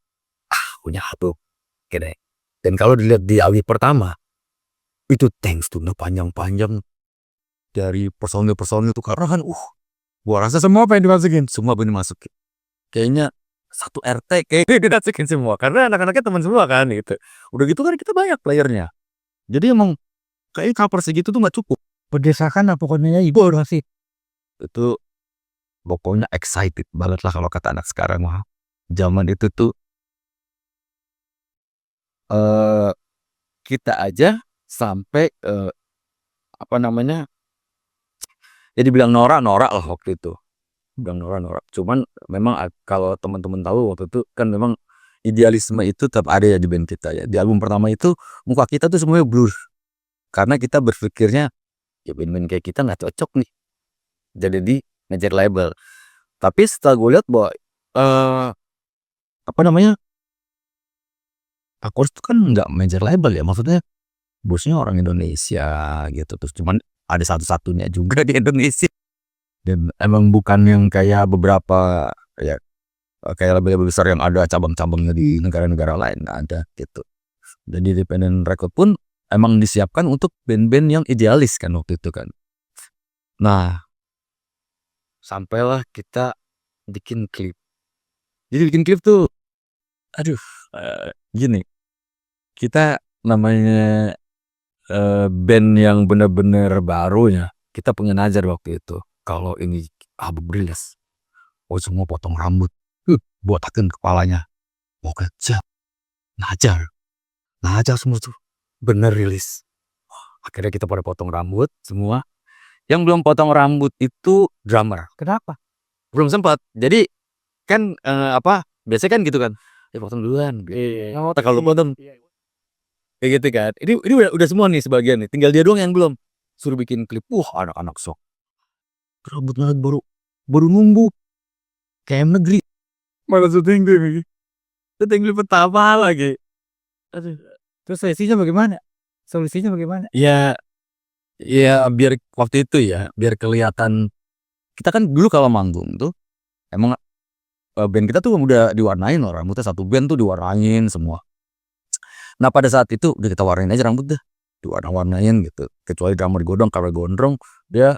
punya satu oke deh. Dan kalau dilihat di album pertama itu thanks tuh panjang-panjang dari personil tuh karena kan gua rasa semua pengen dimasukin kayaknya satu RT kayak dimasukin semua karena anak-anaknya teman semua kan gitu. Udah gitu kan kita banyak playernya jadi emang kayak cover segitu tuh nggak cukup. Berdesakan lah pokoknya ibu sih. Itu pokoknya excited banget lah kalau kata anak sekarang mah. Zaman itu tuh kita aja sampai ya dibilang norak lah waktu itu. Bilang norak. Cuman memang kalau teman-teman tahu waktu itu kan memang idealisme itu tetap ada ya di band kita ya. Di album pertama itu muka kita tuh semuanya blur. Karena kita berpikirnya ya band-band kayak kita nggak cocok nih. Jadi di major label. Tapi setelah gue lihat bahwa Aquarius itu kan nggak major label ya. Maksudnya bosnya orang Indonesia gitu. Terus cuman ada satu-satunya juga di Indonesia. Dan emang bukan yang kayak beberapa ya kayak label besar yang ada cabang-cabangnya di negara-negara lain, nggak ada gitu. Dan di Independent Record pun emang disiapkan untuk band-band yang idealis kan waktu itu kan. Nah, sampailah kita bikin klip. Jadi bikin klip tuh gini. Kita namanya band yang bener-bener barunya. Kita punya najar waktu itu. Kalau ini album rilis, semua potong rambut, botakin kepalanya, mau kerja, najar semua tuh, bener rilis. Akhirnya kita pada potong rambut semua. Yang belum potong rambut itu drummer. Kenapa? Belum sempat. Jadi kan biasanya kan gitu kan, potong duluan. Kalau potong kayak gitu kan. Ini udah semua nih sebagian nih. Tinggal dia doang yang belum. Suruh bikin klip. Anak-anak sok. Rambutnya baru numbuh kayak negeri. Malah syuting lagi. Syuting klip pertama lagi. Aduh. Terus solusinya bagaimana? Solusinya bagaimana? Ya biar waktu itu ya, biar kelihatan kita kan dulu kalau manggung tuh emang band kita tuh udah diwarnain loh, rambutnya satu band tuh diwarnain semua. Nah pada saat itu udah kita warnain aja rambut dah, diwarna-warnain gitu. Kecuali drummer godong, kalau gondrong dia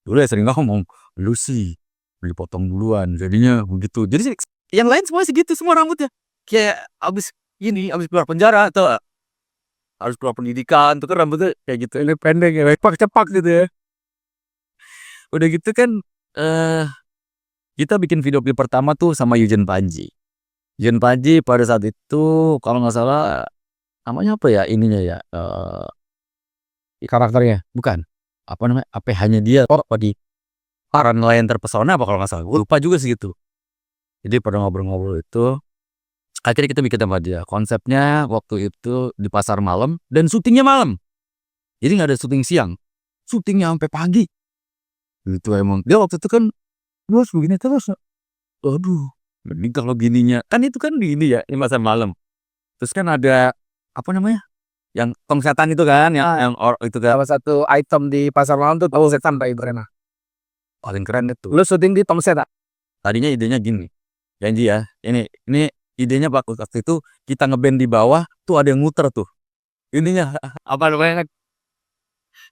dulu ya sering ngomong, lu sih dipotong duluan, jadinya begitu. Jadi sih, yang lain semua segitu semua rambutnya, kayak abis keluar penjara atau harus keluar pendidikan tuh kan rambutnya kayak gitu. Ini pendek ya, cepak gitu ya. Udah gitu kan kita bikin video klip pertama tuh sama Eugen Panji. Eugen Panji pada saat itu kalau nggak salah namanya apa ya ininya ya, Karakternya. bukan apa namanya, APH-nya dia apa di Para Nelayan Terpesona apa kalau nggak salah, gue lupa juga sih gitu. Jadi pada ngobrol-ngobrol itu akhirnya kita bikin sama dia. Konsepnya waktu itu di pasar malam dan syutingnya malam, jadi nggak ada syuting siang, syutingnya sampai pagi gitu. Emang dia waktu itu kan Terus begini terus. aduh, mending kalau gininya kan itu kan di ini ya, di pasar malam. Terus kan ada apa namanya, yang tong setan itu kan, yang itu kan Salah satu item di pasar malam tuh tong setan Pak Ibrena. paling keren itu. Lu syuting di tong setan. Tadinya idenya gini, janji ya, ini idenya waktu itu kita ngeband di bawah tuh ada yang muter tuh ininya apa namanya,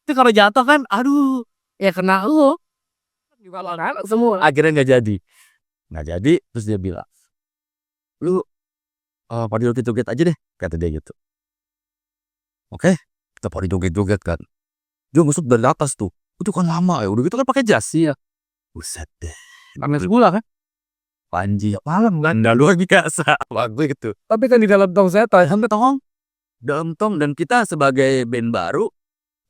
Itu kalau jatuh kan, aduh, ya kena lu. Gimana kan semua. akhirnya nggak jadi. Terus dia bilang, lu pada joget-joget aja deh, kata dia gitu. Oke, kita pada joget-joget kan, dia ngusut dari atas tuh, itu kan lama ya, udah gitu kan pakai jas sih ya, buset deh. Namanya sebulan kan. Panji malam kan, udah luar biasa waktu itu. Tapi kan di dalam tong setan sampai tong. Dalam tong, dan kita sebagai band baru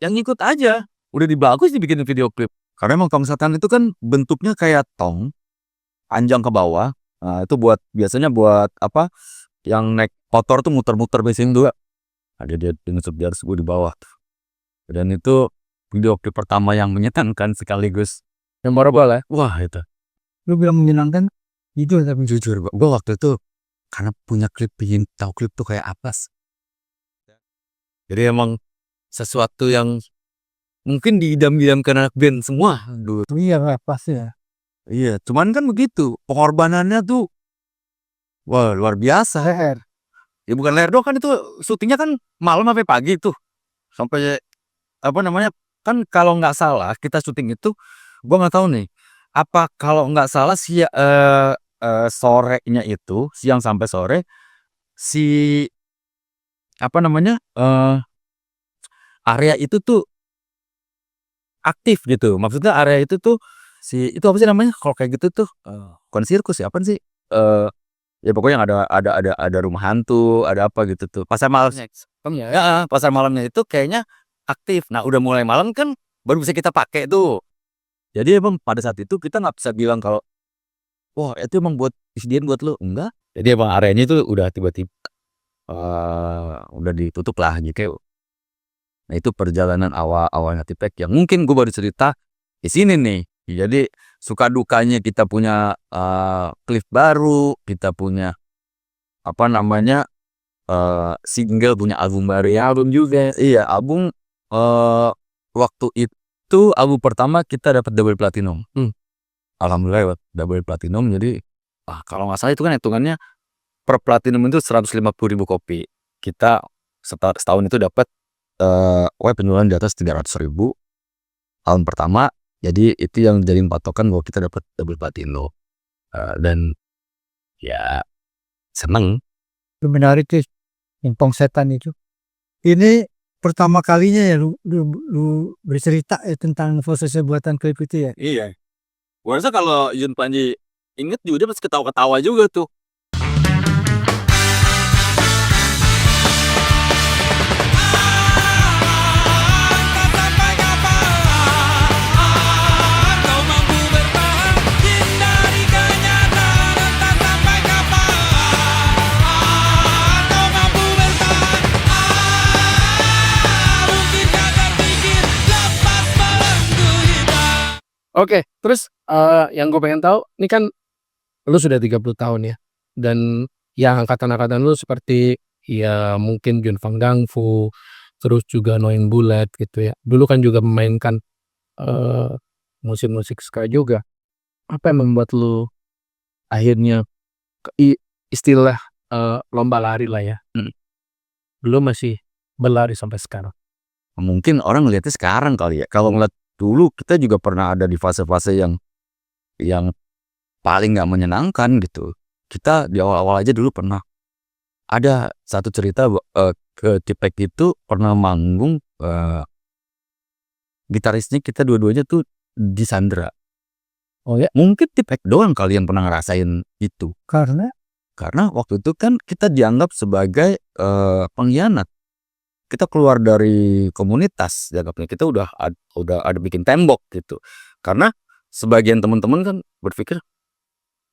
yang ngikut aja, udah dibagus dibikin video klip. Karena emang tong setan itu kan bentuknya kayak tong panjang ke bawah. Nah, itu biasanya buat apa, yang naik motor tuh muter-muter biasanya juga. Ada dia ngusut di atas, gue di bawah tuh. Dan itu video klip pertama yang menyenangkan sekaligus Memorable ya. wah itu. Lu bilang menyenangkan gitu, tapi Jujur gue waktu itu karena punya klip, pingin tahu klip tuh kayak apa. Jadi emang sesuatu yang mungkin diidam-idamkan anak band semua dulu. iya lah pasti ya. Iya, cuman kan begitu, pengorbanannya tuh wah luar biasa. Leher. Ya bukan leher doang, kan itu syutingnya kan malam sampai pagi tuh. Sampai apa namanya? Kan kalau nggak salah kita syuting itu, gua nggak tahu nih. Apa kalau nggak salah sorenya itu, siang sampai sore si apa namanya? Area itu tuh aktif gitu. Maksudnya area itu tuh itu apa sih namanya? Kalau kayak gitu tuh bukan sirkus ya, apa sih? Ya pokoknya ada rumah hantu, ada apa gitu tuh. Pasar malamnya. Ya, pasar malamnya itu kayaknya aktif. Nah, udah mulai malam kan baru bisa kita pakai tuh. Jadi emang pada saat itu kita nggak bisa bilang kalau wah itu emang buat disediain buat lu, enggak. Jadi emang areanya itu udah tiba-tiba udah ditutup lah gitu. Nah itu perjalanan awalnya Tipek yang mungkin gue baru cerita di sini nih. Jadi suka dukanya kita punya klip baru, kita punya apa namanya single, punya album baru ya, album juga. Iya album, waktu itu album pertama kita dapat double platinum. Alhamdulillah double platinum. Jadi kalau nggak salah itu kan hitungannya per platinum itu 150.000 kopi. Kita setahun itu dapat penjualan di atas 300.000 tahun pertama. Jadi itu yang jadi patokan bahwa kita dapat double platinum. Dan ya seneng. Itu menarik tuh yang tong setan itu. Ini pertama kalinya ya lu bercerita ya tentang prosesnya buatan klip itu ya. Iya. Gua rasa kalau Yun Panji inget juga dia pasti ketawa-ketawa juga tuh. Oke, terus yang gue pengen tahu, ini kan lu sudah 30 tahun ya. Dan yang angkatan-angkatan lu seperti ya mungkin Jon Van Gangfu, terus juga Noin Bulet gitu ya. Dulu kan juga memainkan musik-musik ska juga. Apa yang membuat lu akhirnya istilah lomba lari lah ya. Lu masih berlari sampai sekarang. Mungkin orang ngeliatnya sekarang kali ya. Kalau ngeliat dulu kita juga pernah ada di fase-fase yang paling nggak menyenangkan gitu. Kita di awal-awal aja dulu pernah ada satu cerita ke Tipek itu pernah manggung, gitarisnya kita dua-duanya tuh disandra. Oh ya? Mungkin Tipek doang kali yang pernah ngerasain itu. Karena Karena waktu itu kan kita dianggap sebagai pengkhianat. Kita keluar dari komunitas, dianggapnya kita udah ada bikin tembok gitu. Karena sebagian teman-teman kan berpikir,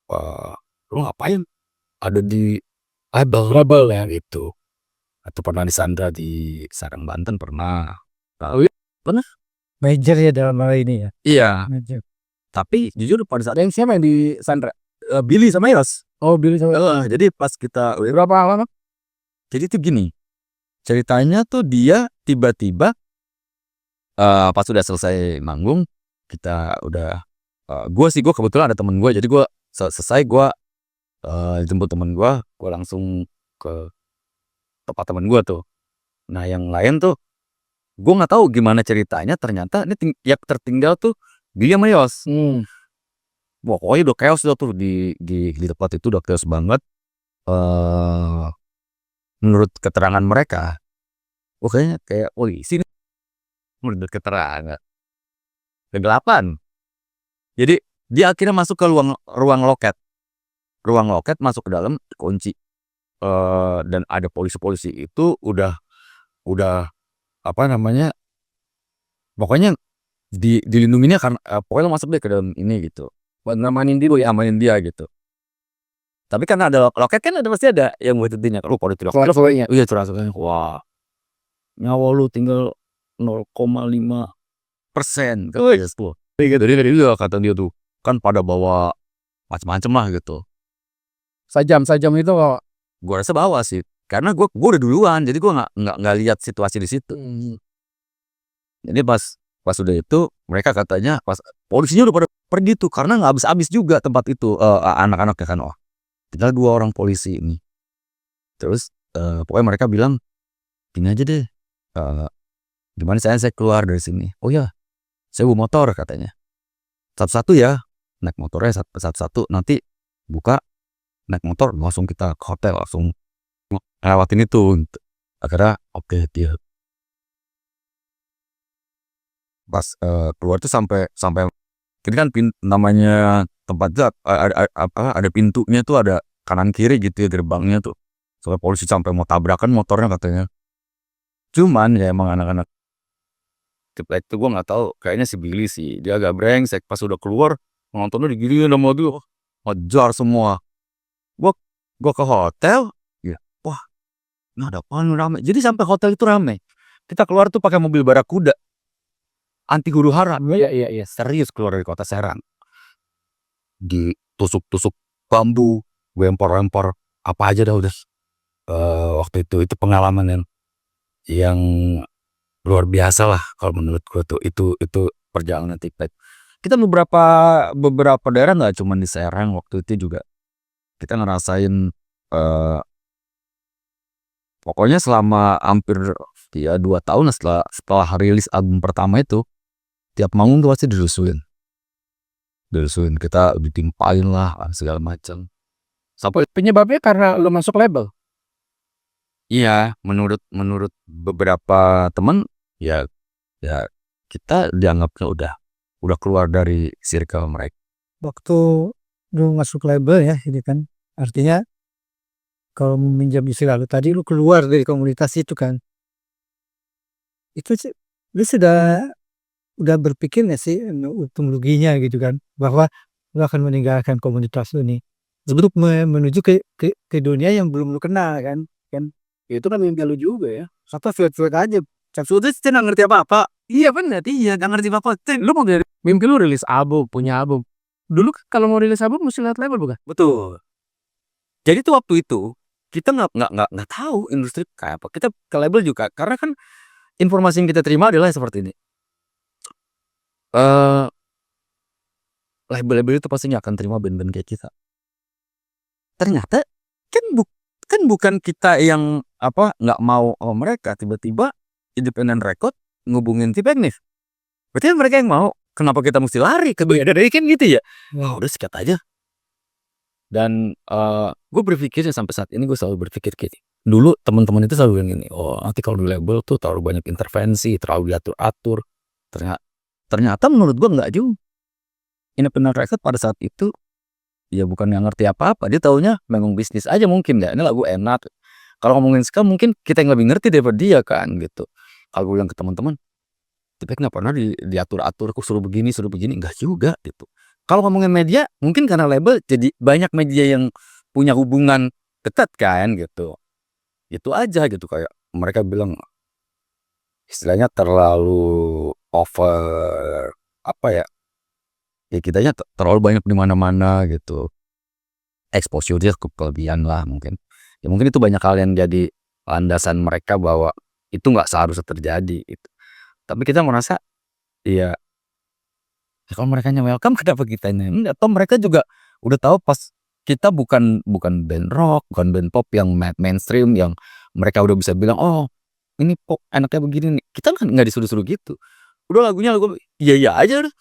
wah, lu ngapain ada di label ya gitu. Atau pernah disandra di Serang Banten pernah. Lalu pernah. major ya dalam hal ini ya. Iya. Major. Tapi jujur pada saat Yang siapa yang disandra? Billy sama Yos. Oh, Billy sama Jadi pas kita berapa lama? jadi itu gini. Ceritanya tuh dia tiba-tiba pas udah selesai manggung kita udah gue kebetulan ada temen gue, jadi gue selesai gue jemput temen gue langsung ke tempat temen gue tuh. Nah yang lain tuh gue nggak tahu gimana ceritanya, ternyata ini yang tertinggal tuh dia sama Yos. Pokoknya udah chaos tuh di tempat itu, udah chaos banget. Menurut keterangan mereka, kayaknya kayak polisi nih. Menurut keterangan kegelapan. Jadi dia akhirnya masuk ke ruang loket. Ruang loket masuk ke dalam kunci. Dan ada polisi itu udah apa namanya? Pokoknya dilindunginya karena pokoknya lo masuk deh ke dalam ini gitu. Buat ngamanin dia gitu. Tapi karena ada loket kan pasti ada yang buat intinya. Lu kalau di loket, iya terasa wah, nyawa lu tinggal 0,5%. Jadi dia kata dia tuh kan pada bawa macam-macam lah gitu. Sajam itu kok. Gue rasa bawa sih, karena gue udah duluan, jadi gue nggak lihat situasi di situ. Jadi pas udah itu mereka katanya pas polisinya udah pada pergi tuh karena nggak habis juga tempat itu anak-anaknya kan, oh tinggal 2 orang polisi ini. Terus pokoknya mereka bilang gini aja deh, gimana saya keluar dari sini. Oh ya, saya bawa motor katanya. Satu-satu ya, naik motornya satu-satu, nanti buka naik motor langsung kita ke hotel, langsung lewatin itu. Akhirnya oke dia. Pas keluar tuh sampai ini kan namanya tempat ada pintunya tuh, ada kanan kiri gitu ya gerbangnya tuh. Soalnya polisi sampai mau tabrakan motornya katanya. Cuman ya emang anak-anak itu gue nggak tahu, kayaknya si Billy sih dia agak brengsek. Pas udah keluar nontonnya diginiin sama dia, ngejar semua. Gua ke hotel, ya wah nggak ada apaan rame. Jadi sampai hotel itu rame. Kita keluar tuh pakai mobil Barakuda anti huru hara. Iya serius keluar dari kota Serang. Ditusuk bambu, gue lempar apa aja dah udah. Waktu itu pengalaman yang luar biasa lah kalau menurut gue tuh. Itu perjalanan Tipek. Kita beberapa daerah nggak cuma di Serang, waktu itu juga kita ngerasain pokoknya selama hampir ya 2 tahun setelah rilis album pertama itu, tiap manggung tuh pasti dirusuin, kita ditimpain lah segala macam. Sampai penyebabnya karena lu masuk label. Iya, menurut beberapa teman ya kita dianggapnya udah keluar dari circle mereka. waktu lu masuk label ya, ini kan artinya kalau meminjam istilah lu tadi, lu keluar dari komunitas itu kan. Itu sih lu udah berpikir nggak sih untung ruginya gitu kan, bahwa lu akan meninggalkan komunitas lu nih untuk menuju ke dunia yang belum lu kenal kan. Itu kan mimpi lu juga ya. Apa feel aja. Sudah sih nggak ngerti apa-apa. Iya bener, Iya, gak ngerti apa-apa. lu mau dari mimpi lu rilis album, punya album. dulu kan kalau mau rilis album mesti lihat label bukan? Betul. Jadi tuh waktu itu kita nggak tahu industri kayak apa. Kita ke label juga karena kan informasi yang kita terima adalah seperti ini. Label-label itu pasti nggak akan terima band-band kayak kita. Ternyata kan bukan kita yang nggak mau sama mereka, tiba-tiba independent record ngubungin T-Pack nih. Berarti kan mereka yang mau. Kenapa kita mesti lari ke band dari kan gitu ya? Wah, udah sikat aja. Dan gue berpikirnya sampai saat ini gue selalu berpikir gini. Dulu teman-teman itu selalu bilang gini, oh nanti kalau di label tuh terlalu banyak intervensi, terlalu diatur-atur. Ternyata menurut gue nggak juga. Independent record pada saat itu ya bukan yang ngerti apa-apa, dia taunya memang bisnis aja mungkin ya. Ini lagu enak. Kalau ngomongin ska mungkin kita yang lebih ngerti daripada dia kan gitu. Kalau gue bilang ke teman-teman, T-Pack nggak pernah diatur-atur, kok suruh begini, enggak juga gitu. Kalau ngomongin media, mungkin karena label jadi banyak media yang punya hubungan dekat kan gitu. Itu aja gitu, kayak mereka bilang istilahnya terlalu over ya kitanya terlalu banyak di mana-mana gitu. Exposure-nya kelebihan lah mungkin. Ya mungkin itu banyak hal yang jadi landasan mereka bahwa itu nggak seharusnya terjadi gitu. Tapi kita merasa ya kalau mereka welcome kenapa kitanya enggak? Atau mereka juga udah tahu pas kita bukan band rock, bukan band pop yang mainstream yang mereka udah bisa bilang, oh ini pop enaknya begini nih. Kita kan nggak disuruh-suruh gitu. Udah lagunya lagu iya aja udah.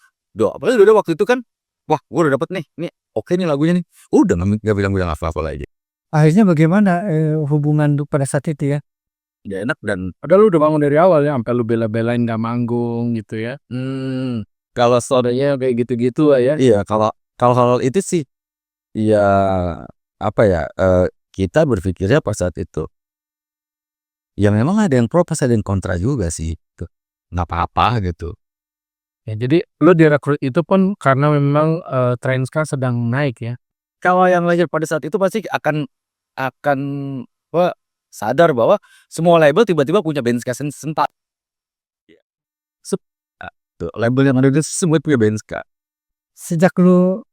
Apalagi udah waktu itu kan, wah gue udah dapet nih oke nih lagunya nih. Udah nggak bilang apa-apa lagi. Akhirnya bagaimana hubungan lu pada saat itu ya? Gak enak dan Padahal lu udah bangun dari awal ya, sampai lu bela-belain gak manggung gitu ya. kalau Soalnya kayak gitu-gitu lah ya. iya kalau itu sih ya kita berpikirnya pas saat itu ya memang ada yang pro, pas ada yang kontra juga sih gitu. Nggak apa-apa gitu. Ya, jadi lu direkrut itu pun karena memang tren ska sedang naik ya. Kalau yang lahir pada saat itu pasti akan sadar bahwa semua label tiba-tiba punya band ska sentak. Tuh, label yang ada itu semua punya band ska. Sejak lu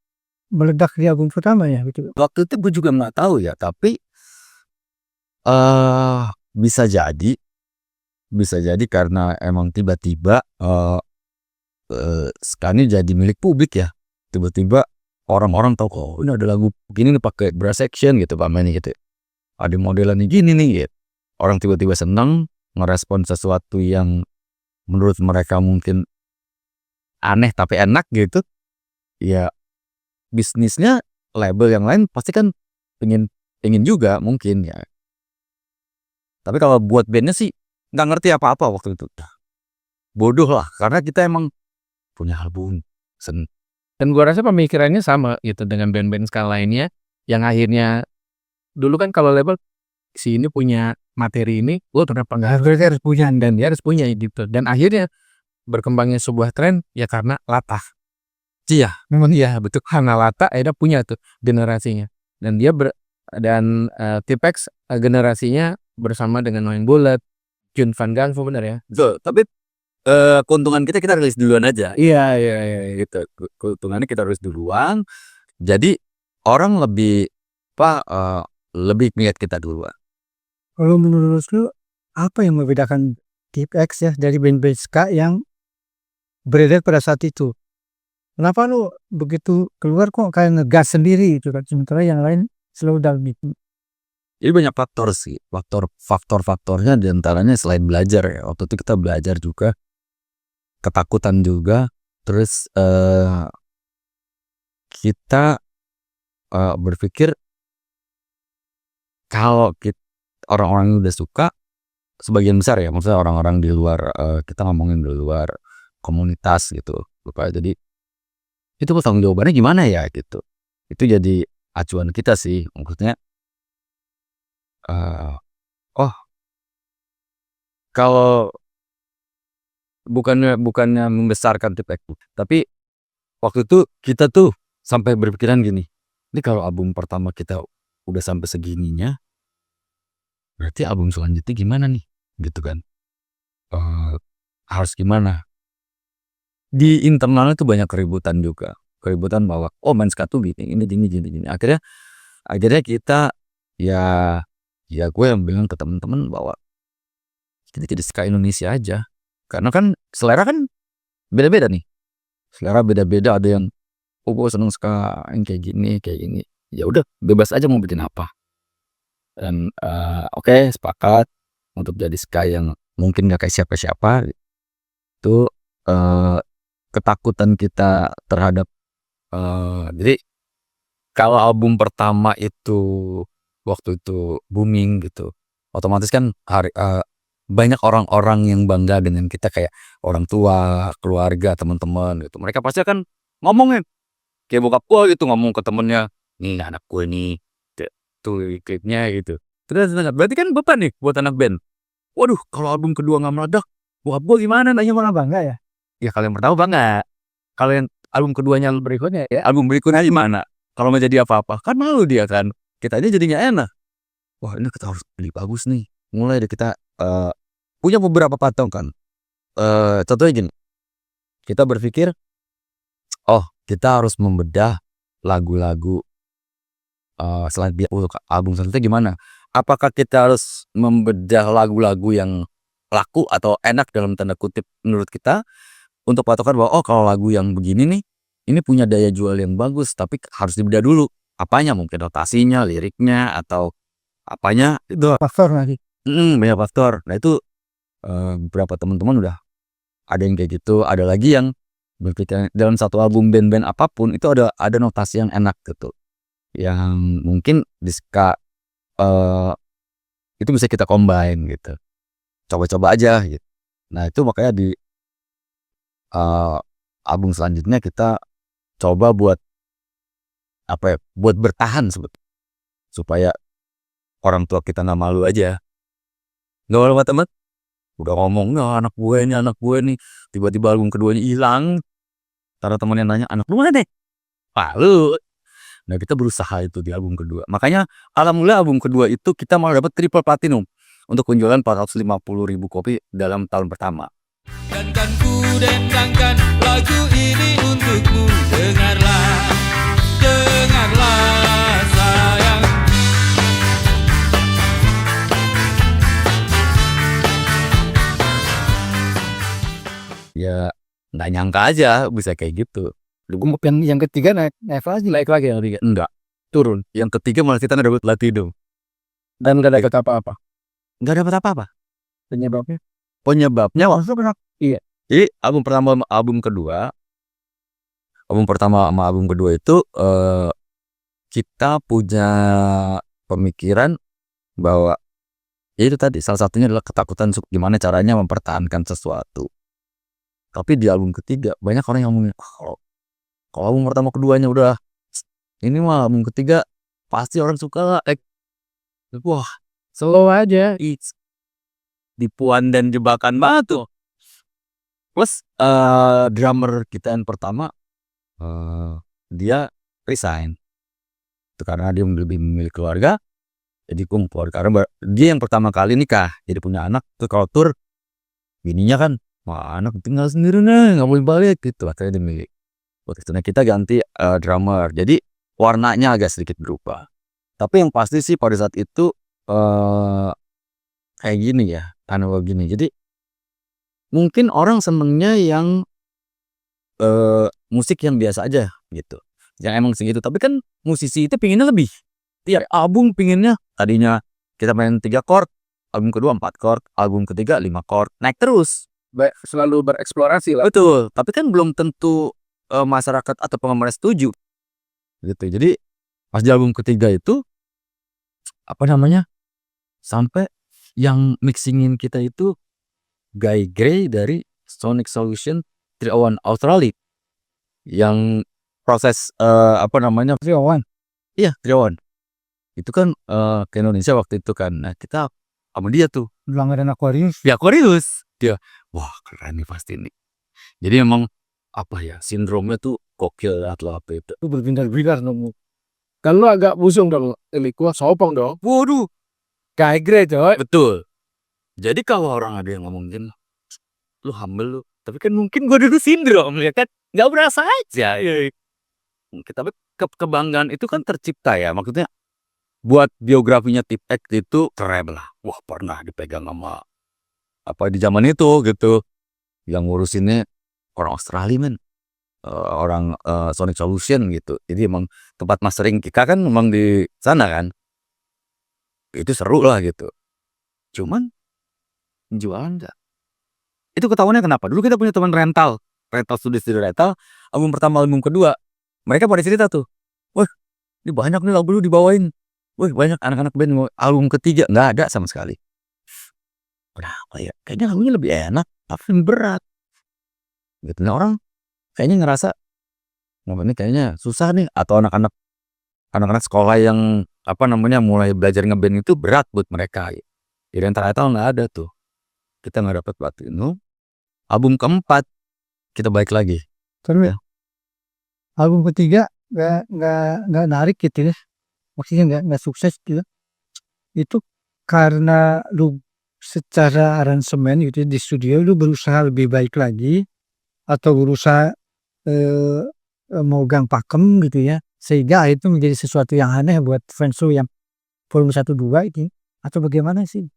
meledak di album pertama ya gitu. Waktu itu gue juga nggak tahu ya, tapi bisa jadi karena emang tiba-tiba ska ini jadi milik publik ya. Tiba-tiba orang-orang tahu, oh ini ada lagu begini nih pakai brass section gitu pamannya gitu. Ada modelannya gini nih gitu. Orang tiba-tiba seneng ngerespon sesuatu yang menurut mereka mungkin aneh tapi enak gitu. Ya bisnisnya label yang lain pasti kan ingin juga mungkin ya. Tapi kalau buat bandnya sih nggak ngerti apa-apa waktu itu. Bodoh lah, karena kita emang punya album. Dan gua rasa pemikirannya sama gitu dengan band-band ska lainnya yang akhirnya dulu kan kalau label si ini punya materi ini, gua kenapa enggak harus punya, dan dia harus punya gitu. Dan akhirnya berkembangnya sebuah tren ya karena latah. Iya, memang iya betul, karena latah akhirnya punya tuh generasinya. Dan dia T-Pack generasinya bersama dengan Wayne Bullet, Jun Van Ganvo, benar ya? Betul, tapi keuntungan kita rilis duluan aja. Iya gitu. Keuntungannya kita rilis duluan. Jadi orang lebih melihat kita duluan. Kalau menurut lu apa yang membedakan T-Pack ya dari band-band ska yang beredar pada saat itu? Kenapa lu begitu keluar kok kayak ngegas sendiri gitu kan, sementara yang lain slow down gitu? Jadi banyak faktor sih. Faktor-faktornya diantaranya selain belajar ya. Waktu itu kita belajar juga, ketakutan juga, terus kita berpikir kalau orang-orang yang udah suka, sebagian besar ya, maksudnya orang-orang di luar, kita ngomongin di luar komunitas gitu, jadi itu tanggung jawabannya gimana ya gitu. Itu jadi acuan kita sih, maksudnya kalau bukannya membesarkan T-Pack, tapi waktu itu kita tuh sampai berpikiran gini, ini kalau album pertama kita udah sampai segininya, berarti album selanjutnya gimana nih gitu kan. Harus gimana. Di internalnya tuh banyak keributan juga. keributan bahwa oh main ska tuh gini. Akhirnya kita ya gue yang bilang ke temen-temen bahwa kita jadi ska Indonesia aja. Karena kan selera kan beda-beda nih. Selera beda-beda, ada yang oh gue seneng ska yang kayak gini. Ya udah bebas aja mau bikin apa. Dan oke, sepakat untuk jadi ska yang mungkin gak kayak siapa-siapa. Itu ketakutan kita terhadap jadi kalau album pertama itu waktu itu booming gitu, otomatis kan banyak orang-orang yang bangga dengan kita, kayak orang tua, keluarga, teman-teman gitu. Mereka pasti akan ngomongin kayak bokap gue gitu, ngomong ke temennya, nih anak gue nih tuh klipnya gitu. Terus berarti kan beban nih buat anak band. Waduh, kalau album kedua nggak meledak, bokap gue gimana? Nanya malah bangga ya. Ya kalau yang pertama bangga. Kalau yang album keduanya berikutnya ya album berikutnya gimana? Kalau mau jadi apa-apa kan malu dia kan. Kita aja jadinya enak. Wah ini kita harus beli bagus nih. Mulai deh kita punya beberapa patung kan. Contohnya gini. Kita berpikir, oh kita harus membedah lagu-lagu selanjutnya untuk album selanjutnya gimana? Apakah kita harus membedah lagu-lagu yang laku atau enak dalam tanda kutip menurut kita, untuk patokan bahwa oh kalau lagu yang begini nih ini punya daya jual yang bagus, tapi harus dibedah dulu apanya, mungkin notasinya, liriknya, atau apanya itu Faktor lagi. banyak faktor. Nah itu beberapa teman-teman udah ada yang kayak gitu, ada lagi yang berpikir dalam satu album band-band apapun itu ada notasi yang enak gitu, yang mungkin di ska itu bisa kita combine gitu, coba-coba aja gitu. Nah itu makanya di album selanjutnya kita coba buat apa ya, buat bertahan sebetulnya supaya orang tua kita nggak malu aja. Nggak malu teman, udah ngomong nah, anak gue nih tiba-tiba album keduanya hilang karena temennya nanya anak lu mana deh, malu. Nah kita berusaha itu di album kedua, makanya alhamdulillah album kedua itu kita malah dapat triple platinum untuk penjualan 450.000 kopi dalam tahun pertama. Dan kan ku dendangkan lagu ini untukmu, dengarlah sayang. Ya nggak nyangka aja bisa kayak gitu. Yang ketiga naik lagi. Naik lagi yang ketiga enggak, turun. Yang ketiga malah kita dapat platinum Dan gak dapat apa-apa. nggak dapat apa-apa. Penyebabnya Masuk enak. Jadi album pertama sama album kedua itu kita punya pemikiran bahwa ya itu tadi salah satunya adalah ketakutan gimana caranya mempertahankan sesuatu. Tapi di album ketiga banyak orang yang ngomongin kalau album pertama keduanya udah ini mah album ketiga pasti orang suka lah. Wah slow aja. Tipuan dan jebakan banget tuh. Plus drummer kita yang pertama dia resign itu karena dia lebih memilih keluarga, jadi kumpul karena dia yang pertama kali nikah jadi punya anak tuh. Kalau tur bininya kan wah anak tinggal sendiri nih nggak boleh balik gitu, akhirnya dia milih waktu itu. Nah kita ganti drummer, jadi warnanya agak sedikit berubah, tapi yang pasti sih pada saat itu kayak gini ya, analog gini. Jadi mungkin orang senengnya yang musik yang biasa aja gitu, yang emang segitu. Tapi kan musisi itu pinginnya lebih, tiap album pinginnya tadinya kita main 3 chord, album kedua 4 chord, album ketiga 5 chord, naik terus. Selalu bereksplorasi lah. Betul, tapi kan belum tentu masyarakat atau penggemar setuju gitu. Jadi pas di album ketiga itu apa namanya, sampai yang mixingin kita itu Guy Gray dari Sonic Solution 301 Australia, yang proses apa namanya 301. iya 301 itu kan ke Indonesia waktu itu kan. Nah kita sama dia tuh Langganan Aquarius. ya Aquarius, dia wah keren nih pasti nih. Jadi emang apa ya, sindromnya tuh gokil atau apa itu. Itu berbinar-binar dong. Kan lu agak busung dong. Gua sopong dong. Waduh, Kayak Grey coy. betul. Jadi kalau orang ada yang ngomongin lu humble lu, tapi kan mungkin gue dulu sindrom ya kan, nggak berasa aja ya. Tapi kebanggaan itu kan tercipta ya, maksudnya buat biografinya Tipex itu keren lah. Wah, pernah dipegang sama apa di zaman itu gitu. Yang ngurusinnya orang Australia men. Orang Sonic Solution gitu. Jadi emang tempat mastering Kika kan memang di sana kan. Itu seru lah gitu. Cuman jualan enggak. Itu ketahuannya kenapa? Dulu kita punya teman rental studio rental, album pertama, album kedua. Mereka pada cerita tuh. Wah, ini banyak nih lagu lu dibawain. Wah, banyak anak-anak band mau album ketiga nggak ada sama sekali. Kenapa ya? Kayaknya lagunya lebih enak, tapi lebih berat. Gitu. Nah, orang kayaknya ngerasa, wah ini kayaknya susah nih. Atau anak-anak sekolah yang apa namanya mulai belajar ngeband itu berat buat mereka. Di rental nggak ada tuh. Kita nggak dapat platinum. Album keempat kita balik lagi. Terus ya, album ketiga nggak narik gitu ya, maksudnya nggak sukses gitu. Itu karena lu secara aransemen gitu ya, di studio lu berusaha lebih baik lagi atau berusaha memegang pakem gitu ya, sehingga itu menjadi sesuatu yang aneh buat fans lu yang volume 1, 2 itu, atau bagaimana sih?